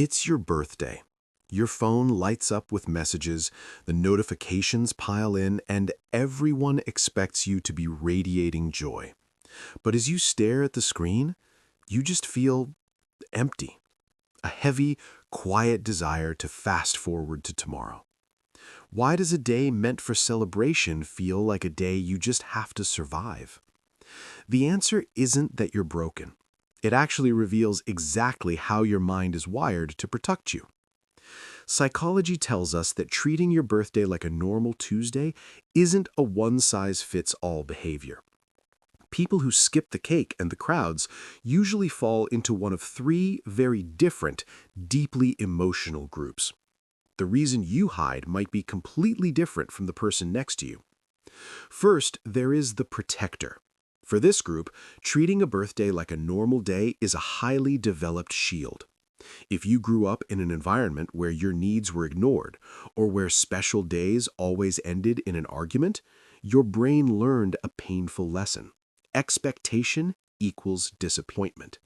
It's your birthday. Your phone lights up with messages, the notifications pile in, and everyone expects you to be radiating joy. But as you stare at the screen, you just feel empty, a heavy, quiet desire to fast forward to tomorrow. Why does a day meant for celebration feel like a day you just have to survive? The answer isn't that you're broken. It actually reveals exactly how your mind is wired to protect you. Psychology tells us that treating your birthday like a normal Tuesday isn't a one-size-fits-all behavior. People who skip the cake and the crowds usually fall into one of three very different, deeply emotional groups. The reason you hide might be completely different from the person next to you. First, there is the protector. For this group, treating a birthday like a normal day is a highly developed shield. If you grew up in an environment where your needs were ignored, or where special days always ended in an argument, your brain learned a painful lesson. Expectation equals disappointment.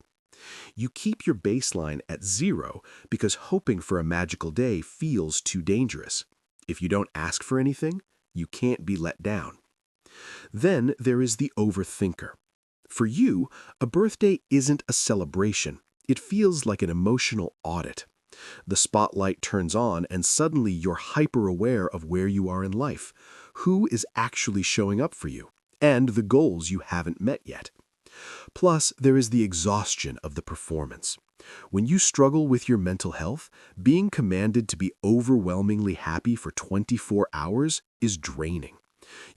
You keep your baseline at 0 because hoping for a magical day feels too dangerous. If you don't ask for anything, you can't be let down. Then there is the overthinker. For you, a birthday isn't a celebration. It feels like an emotional audit. The spotlight turns on and suddenly you're hyper-aware of where you are in life, who is actually showing up for you, and the goals you haven't met yet. Plus, there is the exhaustion of the performance. When you struggle with your mental health, being commanded to be overwhelmingly happy for 24 hours is draining.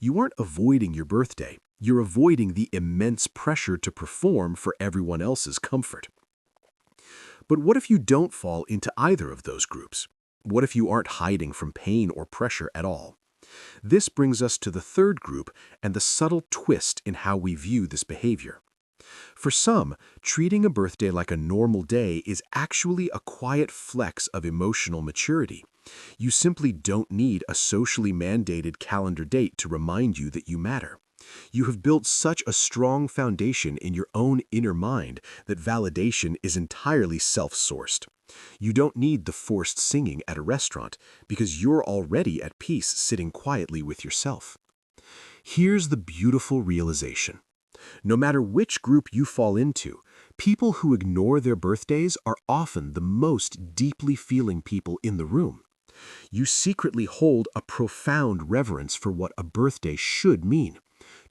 You aren't avoiding your birthday. You're avoiding the immense pressure to perform for everyone else's comfort. But what if you don't fall into either of those groups? What if you aren't hiding from pain or pressure at all? This brings us to the third group and the subtle twist in how we view this behavior. For some, treating a birthday like a normal day is actually a quiet flex of emotional maturity. You simply don't need a socially mandated calendar date to remind you that you matter. You have built such a strong foundation in your own inner mind that validation is entirely self-sourced. You don't need the forced singing at a restaurant because you're already at peace sitting quietly with yourself. Here's the beautiful realization. No matter which group you fall into, people who ignore their birthdays are often the most deeply feeling people in the room. You secretly hold a profound reverence for what a birthday should mean.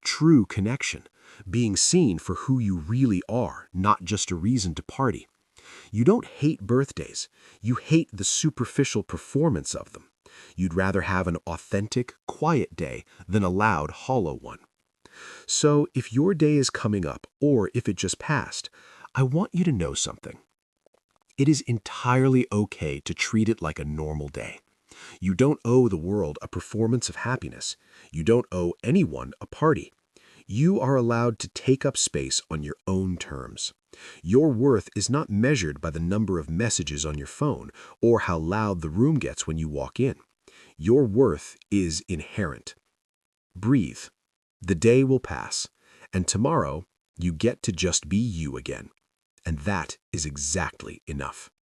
True connection, being seen for who you really are, not just a reason to party. You don't hate birthdays. You hate the superficial performance of them. You'd rather have an authentic, quiet day than a loud, hollow one. So if your day is coming up, or if it just passed, I want you to know something. It is entirely okay to treat it like a normal day. You don't owe the world a performance of happiness. You don't owe anyone a party. You are allowed to take up space on your own terms. Your worth is not measured by the number of messages on your phone or how loud the room gets when you walk in. Your worth is inherent. Breathe. The day will pass, and tomorrow you get to just be you again. And that is exactly enough.